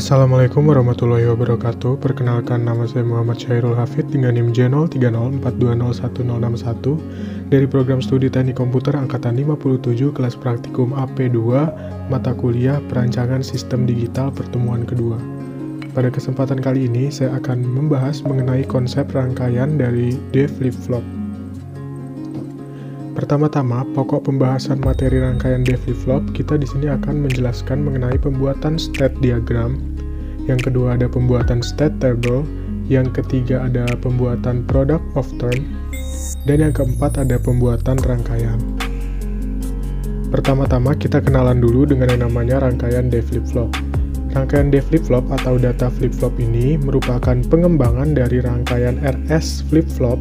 Assalamualaikum warahmatullahi wabarakatuh. Perkenalkan, nama saya Muhammad Syairul Hafid dengan NIM J030420161 dari program studi Teknik Komputer angkatan 57 kelas praktikum AP2 mata kuliah Perancangan Sistem Digital pertemuan kedua. Pada kesempatan kali ini saya akan membahas mengenai konsep rangkaian dari D flip-flop. Pertama-tama, pokok pembahasan materi rangkaian D flip-flop, kita di sini akan menjelaskan mengenai pembuatan state diagram. Yang kedua ada pembuatan state table, yang ketiga ada pembuatan product of term, dan yang keempat ada pembuatan rangkaian. Pertama-tama kita kenalan dulu dengan yang namanya rangkaian D flip-flop. Rangkaian D flip-flop atau data flip-flop ini merupakan pengembangan dari rangkaian RS flip-flop,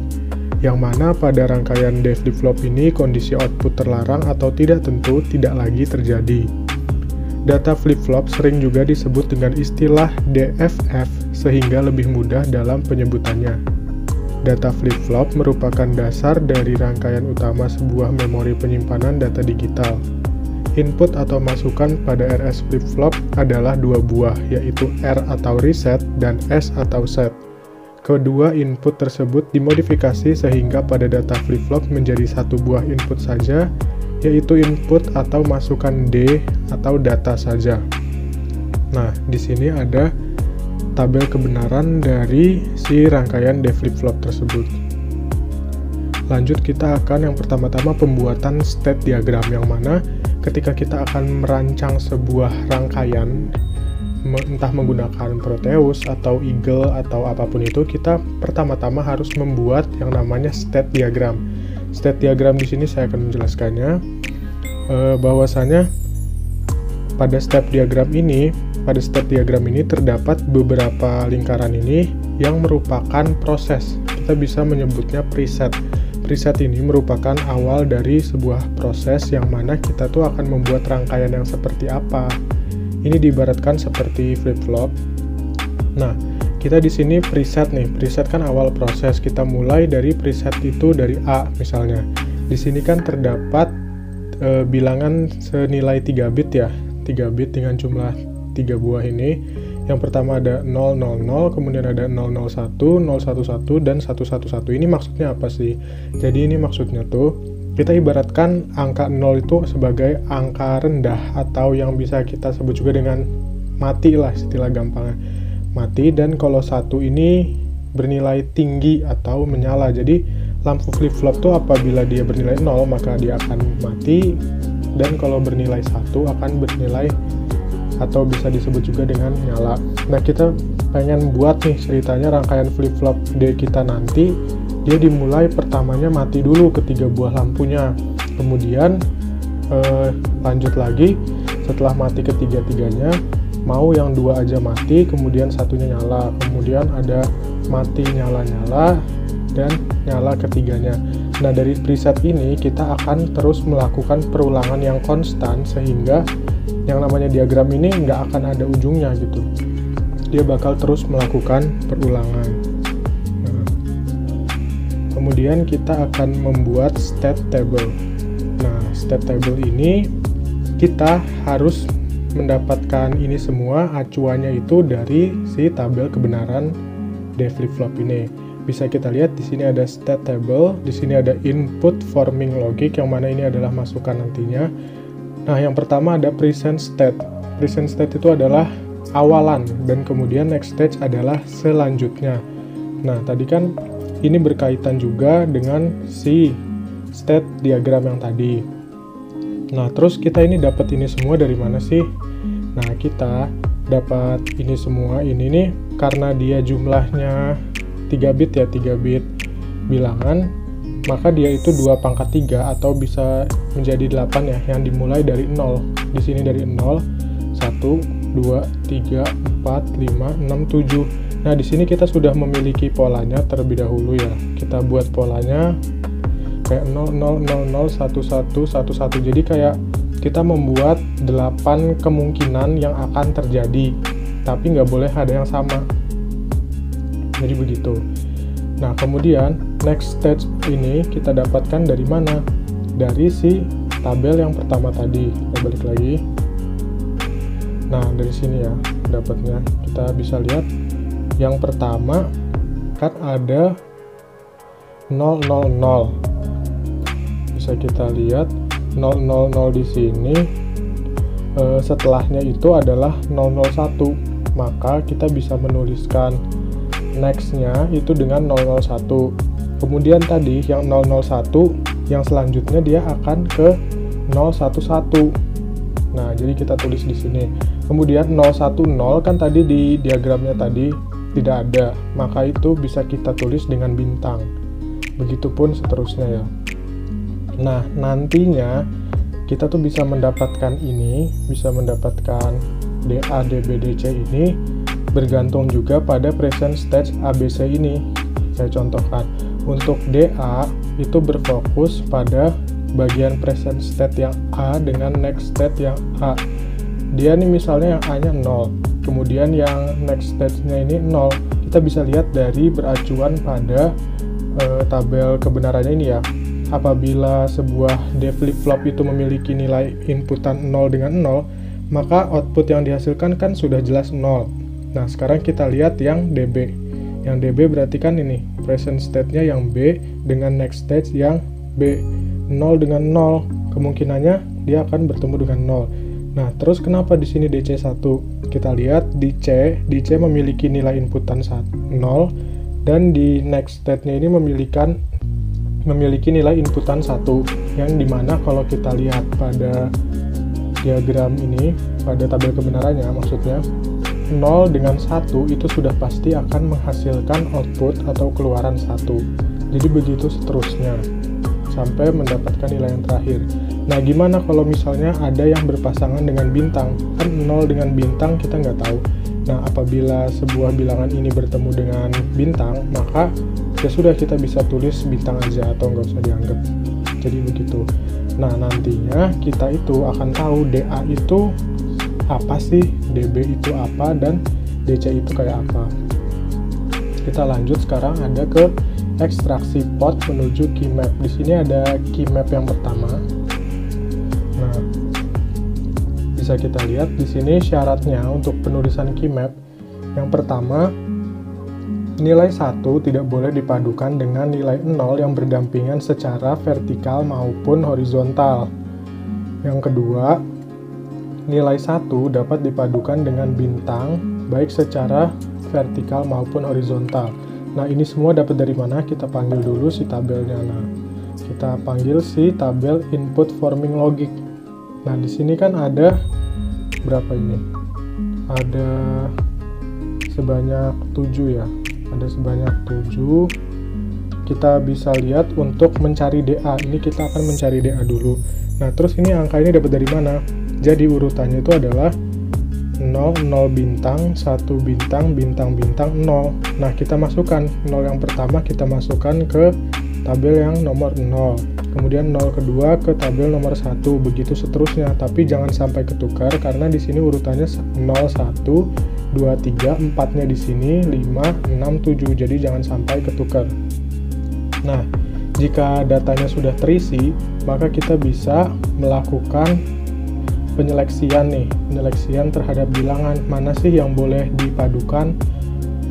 yang mana pada rangkaian D flip-flop ini kondisi output terlarang atau tidak tentu tidak lagi terjadi. Data flip-flop sering juga disebut dengan istilah DFF sehingga lebih mudah dalam penyebutannya. Data flip-flop merupakan dasar dari rangkaian utama sebuah memori penyimpanan data digital. Input atau masukan pada RS flip-flop adalah dua buah, yaitu R atau reset dan S atau set. Kedua input tersebut dimodifikasi sehingga pada data flip-flop menjadi satu buah input saja, yaitu input atau masukan D atau data saja. Nah, di sini ada tabel kebenaran dari si rangkaian D flip-flop tersebut. Lanjut, kita akan yang pertama-tama pembuatan state diagram, yang mana ketika kita akan merancang sebuah rangkaian, entah menggunakan Proteus atau Eagle atau apapun itu, kita pertama-tama harus membuat yang namanya state diagram. State diagram di sini saya akan menjelaskannya, bahwasanya pada step diagram ini terdapat beberapa lingkaran ini yang merupakan proses. Kita bisa menyebutnya preset. Preset ini merupakan awal dari sebuah proses yang mana kita tuh akan membuat rangkaian yang seperti apa. Ini diibaratkan seperti flip-flop. Nah, kita di sini preset nih. Preset kan awal proses. Kita mulai dari preset itu dari A misalnya. Di sini kan terdapat bilangan senilai 3 bit ya. 3 bit dengan jumlah 3 buah ini. Yang pertama ada 000, kemudian ada 001, 011 dan 111. Ini maksudnya apa sih? Jadi ini maksudnya tuh kita ibaratkan angka 0 itu sebagai angka rendah atau yang bisa kita sebut juga dengan mati lah, istilah gampangnya. Mati, dan kalau 1 ini bernilai tinggi atau menyala. Jadi lampu flip-flop tuh apabila dia bernilai 0 maka dia akan mati, dan kalau bernilai 1 akan bernilai atau bisa disebut juga dengan nyala. Nah, kita pengen buat nih ceritanya rangkaian flip-flop D kita nanti, dia dimulai pertamanya mati dulu ketiga buah lampunya, kemudian lanjut lagi setelah mati ketiga-tiganya, mau yang 2 aja mati, kemudian satunya nyala, kemudian ada mati nyala-nyala dan nyala ketiganya. Nah, dari preset ini kita akan terus melakukan perulangan yang konstan sehingga yang namanya diagram ini nggak akan ada ujungnya gitu. Dia bakal terus melakukan perulangan. Kemudian kita akan membuat state table. Nah, state table ini kita harus mendapatkan ini semua acuannya itu dari si tabel kebenaran D flip-flop ini. Bisa kita lihat di sini ada state table, di sini ada input forming logic yang mana ini adalah masukan nantinya. Nah, yang pertama ada present state. Present state itu adalah awalan, dan kemudian next stage adalah selanjutnya. Nah, tadi kan ini berkaitan juga dengan si state diagram yang tadi. Nah, terus kita ini dapat ini semua dari mana sih? Nah, kita dapat ini semua ini nih karena dia jumlahnya 3 bit ya, 3 bit bilangan, maka dia itu 2 pangkat 3 atau bisa menjadi 8 ya, yang dimulai dari 0. Di sini dari 0, 1, 2, 3, 4, 5, 6, 7. Nah, di sini kita sudah memiliki polanya terlebih dahulu ya. Kita buat polanya kayak 0, 0, 0, 0, 1, 1, 1, 1. Jadi kayak kita membuat 8 kemungkinan yang akan terjadi, tapi nggak boleh ada yang sama. Jadi begitu. Nah, kemudian next stage ini kita dapatkan dari mana? Dari si tabel yang pertama tadi. Kita balik lagi. Nah, dari sini ya. dapatnya. Kita bisa lihat yang pertama kan ada 000. Bisa kita lihat 000 di sini. Setelahnya itu adalah 001, maka kita bisa menuliskan next-nya itu dengan 001. Kemudian tadi yang 001 yang selanjutnya dia akan ke 011. Nah, jadi kita tulis di sini. Kemudian 010 kan tadi di diagramnya tadi tidak ada, maka itu bisa kita tulis dengan bintang. Begitupun seterusnya ya. Nah, nantinya kita tuh bisa mendapatkan ini, bisa mendapatkan DA, DB, DC ini bergantung juga pada present stage ABC ini. Saya contohkan, untuk DA itu berfokus pada bagian present state yang A dengan next state yang A. Dia nih misalnya yang A-nya 0, kemudian yang next stage-nya ini 0. Kita bisa lihat dari beracuan pada tabel kebenarannya ini ya. Apabila sebuah D flip-flop itu memiliki nilai inputan 0 dengan 0, maka output yang dihasilkan kan sudah jelas 0. Nah, sekarang kita lihat yang DB. Yang DB berarti kan ini, present state-nya yang B dengan next state yang B. 0 dengan 0, kemungkinannya dia akan bertemu dengan 0. Nah, terus kenapa di sini DC1? Kita lihat di C memiliki nilai inputan 0, dan di next state-nya ini memiliki nilai inputan 1, yang dimana kalau kita lihat pada diagram ini, pada tabel kebenarannya maksudnya, 0 dengan 1 itu sudah pasti akan menghasilkan output atau keluaran 1. Jadi begitu seterusnya sampai mendapatkan nilai yang terakhir. Nah, gimana kalau misalnya ada yang berpasangan dengan bintang? Kan 0 dengan bintang kita nggak tahu. Nah, apabila sebuah bilangan ini bertemu dengan bintang, maka ya sudah, kita bisa tulis bintang aja atau nggak usah dianggap. Jadi begitu. Nah, nantinya kita itu akan tahu DA itu apa sih, DB itu apa, dan DC itu kayak apa. Kita lanjut sekarang ada ke ekstraksi pot menuju key map. Di sini ada key map yang pertama. Nah, bisa kita lihat di sini syaratnya untuk penulisan key map. Yang pertama, nilai 1 tidak boleh dipadukan dengan nilai 0 yang berdampingan secara vertikal maupun horizontal. Yang kedua, nilai 1 dapat dipadukan dengan bintang baik secara vertikal maupun horizontal. Nah, ini semua dapat dari mana? Kita panggil dulu si tabelnya. Nah, kita panggil si tabel input forming logic. Nah, di sini kan ada berapa ini? Ada sebanyak 7 ya. Ada sebanyak 7. Kita bisa lihat untuk mencari DA. Ini kita akan mencari DA dulu. Nah, terus ini angka ini dapat dari mana? Jadi urutannya itu adalah 0, 0 bintang, 1 bintang, bintang, bintang, 0. Nah, kita masukkan 0 yang pertama, kita masukkan ke tabel yang nomor 0. Kemudian 0 kedua ke tabel nomor 1, begitu seterusnya. Tapi jangan sampai ketukar karena di sini urutannya 0, 1, 2, 3, 4-nya di sini, 5, 6, 7. Jadi jangan sampai ketukar. Nah, jika datanya sudah terisi, maka kita bisa melakukan penyeleksian nih, penyeleksian terhadap bilangan mana sih yang boleh dipadukan.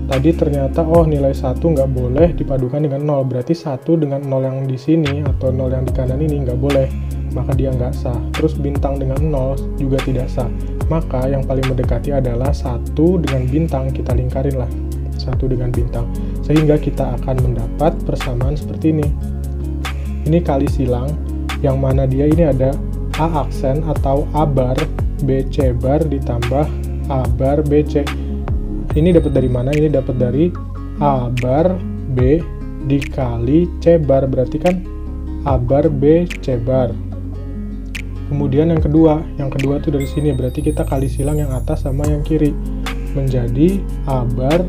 Tadi ternyata nilai 1 nggak boleh dipadukan dengan 0, berarti 1 dengan 0 yang di sini atau 0 yang di kanan ini nggak boleh, maka dia nggak sah. Terus bintang dengan 0 juga tidak sah, maka yang paling mendekati adalah 1 dengan bintang. Kita lingkarin lah 1 dengan bintang, sehingga kita akan mendapat persamaan seperti ini. Ini kali silang, yang mana dia ini ada A aksen atau A bar, BC bar ditambah A bar BC. Ini dapat dari mana? Ini dapat dari A bar B dikali C bar, berarti kan A bar B C bar. Kemudian yang kedua tuh dari sini, berarti kita kali silang yang atas sama yang kiri, menjadi A bar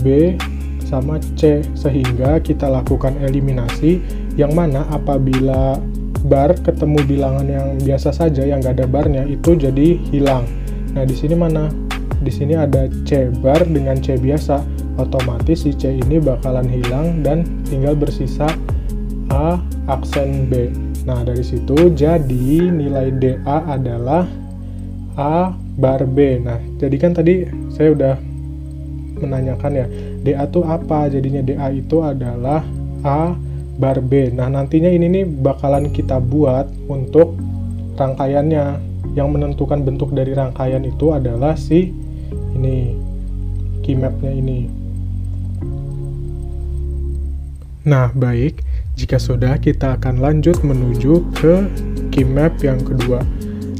B sama C, sehingga kita lakukan eliminasi, yang mana apabila bar ketemu bilangan yang biasa saja yang nggak ada barnya itu jadi hilang. Nah, di sini mana? Di sini ada C bar dengan C biasa, otomatis si C ini bakalan hilang dan tinggal bersisa A aksen B. Nah, dari situ jadi nilai DA adalah A bar B. Nah, jadi kan tadi saya udah menanyakan ya, DA itu apa? Jadinya DA itu adalah A bar B. Nah, nantinya ini nih bakalan kita buat untuk rangkaiannya. Yang menentukan bentuk dari rangkaian itu adalah si ini, key map-nya ini. Nah, baik. Jika sudah, kita akan lanjut menuju ke key map yang kedua.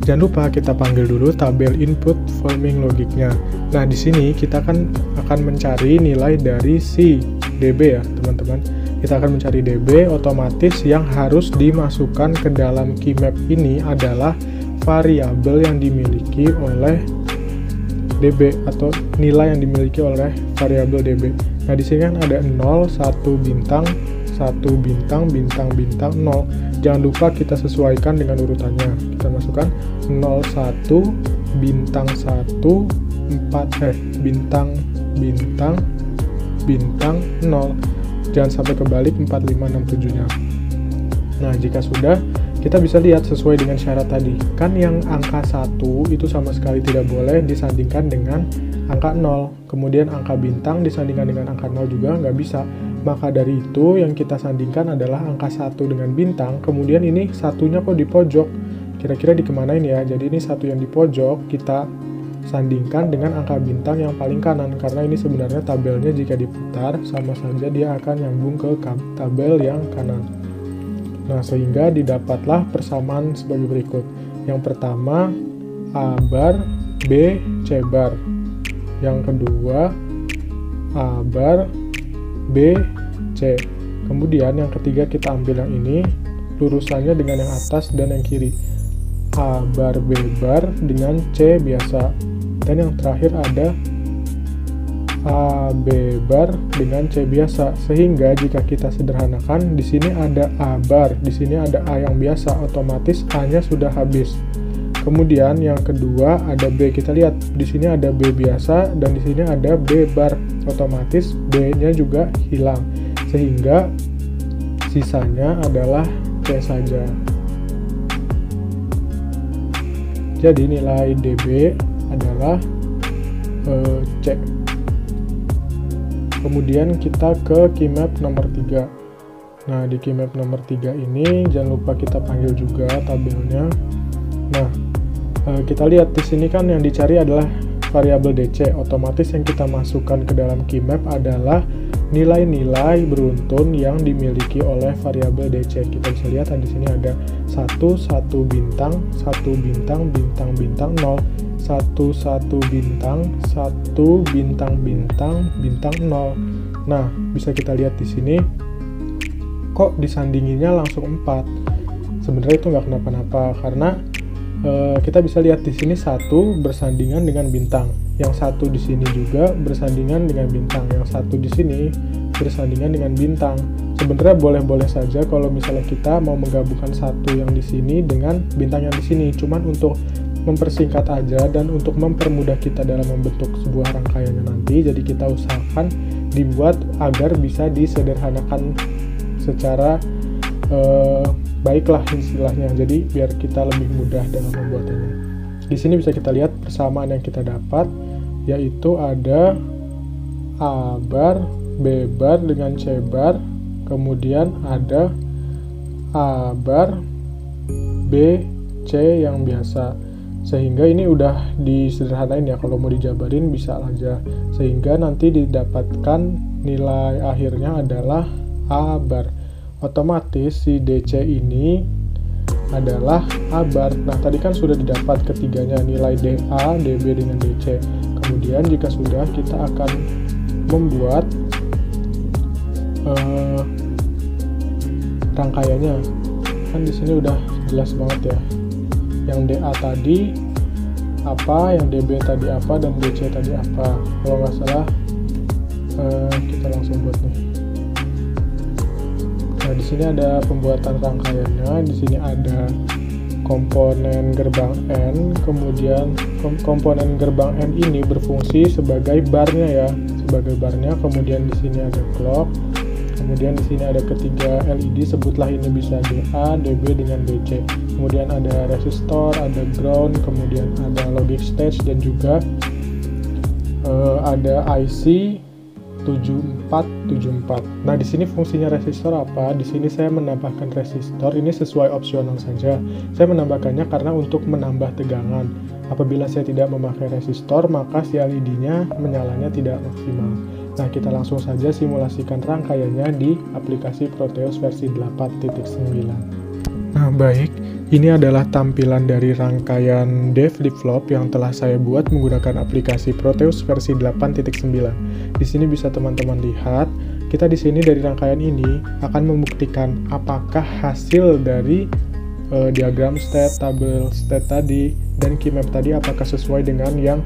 Jangan lupa kita panggil dulu tabel input forming logiknya. Nah, di sini kita akan mencari nilai dari si DB ya, teman-teman. Kita akan mencari DB, otomatis yang harus dimasukkan ke dalam key map ini adalah variabel yang dimiliki oleh DB atau nilai yang dimiliki oleh variabel DB. Nah, di sini kan ada 0, 1 bintang, 1 bintang, bintang, bintang, 0. Jangan lupa kita sesuaikan dengan urutannya. Kita masukkan 01, bintang 1, 4, bintang, bintang, bintang, 0. Jangan sampai kebalik 4, 5, 6, 7-nya. Nah, jika sudah, kita bisa lihat sesuai dengan syarat tadi. Kan yang angka 1 itu sama sekali tidak boleh disandingkan dengan angka 0. Kemudian angka bintang disandingkan dengan angka 0 juga nggak bisa. Maka dari itu yang kita sandingkan adalah angka 1 dengan bintang. Kemudian ini satunya kok di pojok. Kira-kira dikemanain ya? Jadi ini satu yang di pojok kita sandingkan dengan angka bintang yang paling kanan. Karena ini sebenarnya tabelnya jika diputar sama saja dia akan nyambung ke tabel yang kanan. Nah, sehingga didapatlah persamaan sebagai berikut. Yang pertama, A bar, B, C bar. Yang kedua, A bar, B, C. Kemudian yang ketiga kita ambil yang ini, lurusannya dengan yang atas dan yang kiri. A bar, B bar dengan C biasa. Dan yang terakhir ada A, B bar dengan C biasa. Sehingga jika kita sederhanakan, di sini ada A bar, di sini ada A yang biasa, otomatis A-nya sudah habis. Kemudian yang kedua ada B, kita lihat di sini ada B biasa dan di sini ada B bar, otomatis B-nya juga hilang. Sehingga sisanya adalah C saja. Jadi nilai DB adalah C. Kemudian kita ke key map nomor 3. Nah, di key map nomor 3 ini jangan lupa kita panggil juga tabelnya. Nah, kita lihat di sini kan yang dicari adalah variabel DC. Otomatis yang kita masukkan ke dalam key map adalah nilai-nilai beruntun yang dimiliki oleh variabel DC. Kita bisa lihat di sini ada 1 bintang, 1 bintang, bintang, bintang, 0. 1 bintang, 1 bintang, bintang, bintang, 0. Nah, bisa kita lihat di sini kok disandinginya langsung 4. Sebenarnya itu nggak kenapa-napa karena kita bisa lihat di sini 1 bersandingan dengan bintang, yang 1 di sini juga bersandingan dengan bintang, yang 1 di sini bersandingan dengan bintang. Sebenarnya boleh-boleh saja kalau misalnya kita mau menggabungkan 1 yang di sini dengan bintang yang di sini, cuman untuk mempersingkat aja dan untuk mempermudah kita dalam membentuk sebuah rangkaiannya nanti, jadi kita usahakan dibuat agar bisa disederhanakan secara baiklah istilahnya, jadi biar kita lebih mudah dalam membuatannya. Di sini bisa kita lihat persamaan yang kita dapat, yaitu ada A bar, B bar dengan C bar, kemudian ada A bar, B, C yang biasa. Sehingga ini udah disederhanain ya, kalau mau dijabarin bisa aja. Sehingga nanti didapatkan nilai akhirnya adalah A bar. Otomatis si DC ini adalah A bar. Nah, tadi kan sudah didapat ketiganya, nilai DA, DB dengan DC. Kemudian jika sudah, kita akan membuat rangkaiannya. Kan di sini udah jelas banget ya. Yang DA tadi apa, yang DB tadi apa, dan DC tadi apa. Kalau nggak salah, kita langsung buat nih. Nah, di sini ada pembuatan rangkaiannya. Di sini ada komponen gerbang N, kemudian komponen gerbang N ini berfungsi sebagai barnya ya, sebagai barnya. Kemudian di sini ada clock, Kemudian di sini ada ketiga LED, sebutlah ini bisa DA, DB dengan DC. Kemudian ada resistor, ada ground, kemudian ada logic stage, dan juga ada IC 7474. Nah, di sini fungsinya resistor apa? Di sini saya menambahkan resistor, ini sesuai opsional saja. Saya menambahkannya karena untuk menambah tegangan. Apabila saya tidak memakai resistor, maka si LED-nya menyalanya tidak maksimal. Nah, kita langsung saja simulasikan rangkaiannya di aplikasi Proteus versi 8.9. Nah, baik. Ini adalah tampilan dari rangkaian D flip-flop yang telah saya buat menggunakan aplikasi Proteus versi 8.9. Di sini bisa teman-teman lihat, kita di sini dari rangkaian ini akan membuktikan apakah hasil dari diagram state, tabel state tadi, dan key map tadi apakah sesuai dengan yang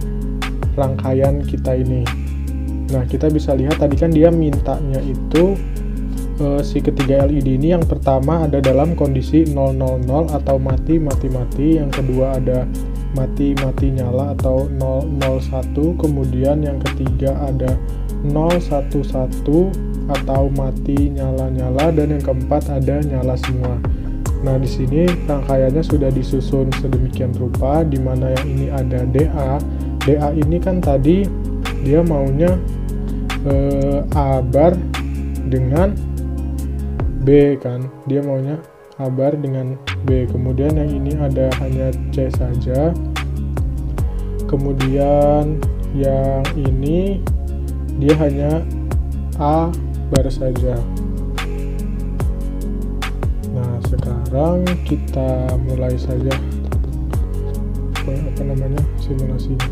rangkaian kita ini. Nah, kita bisa lihat tadi kan dia mintanya itu si ketiga LED ini, yang pertama ada dalam kondisi 000 atau mati, yang kedua ada mati nyala atau 001, kemudian yang ketiga ada 011 atau mati nyala, dan yang keempat ada nyala semua. Nah, di sini rangkaiannya sudah disusun sedemikian rupa, di mana yang ini ada DA. DA ini kan tadi dia maunya A bar dengan B kan, dia maunya A bar dengan B. Kemudian yang ini ada hanya C saja. Kemudian yang ini dia hanya A bar saja. Nah, sekarang kita mulai saja simulasinya.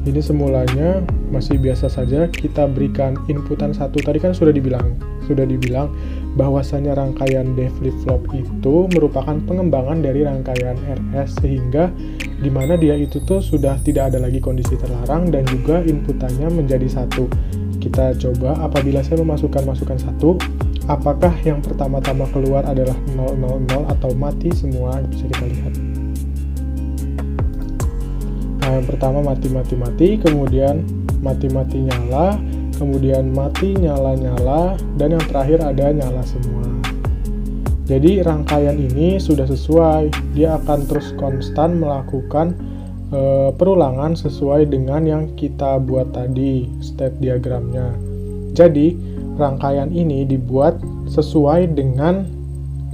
Ini semulanya masih biasa saja, kita berikan inputan 1. Tadi kan sudah dibilang bahwasannya rangkaian D flip-flop itu merupakan pengembangan dari rangkaian RS, sehingga dimana dia itu tuh sudah tidak ada lagi kondisi terlarang dan juga inputannya menjadi 1. Kita coba apabila saya memasukkan 1, apakah yang pertama-tama keluar adalah 000 atau mati semua? Bisa kita lihat. Nah, yang pertama mati, kemudian mati nyala, kemudian mati nyala, dan yang terakhir ada nyala semua. Jadi rangkaian ini sudah sesuai, dia akan terus konstan melakukan perulangan sesuai dengan yang kita buat tadi state diagramnya. Jadi rangkaian ini dibuat sesuai dengan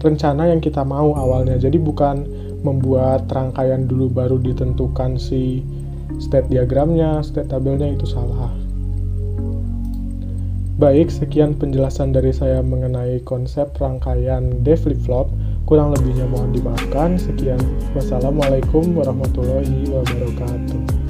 rencana yang kita mau awalnya. Jadi bukan membuat rangkaian dulu baru ditentukan si state diagramnya, state tabelnya, itu salah. Baik, sekian penjelasan dari saya mengenai konsep rangkaian D flip-flop. Kurang lebihnya mohon dimaafkan. Sekian, wassalamualaikum warahmatullahi wabarakatuh.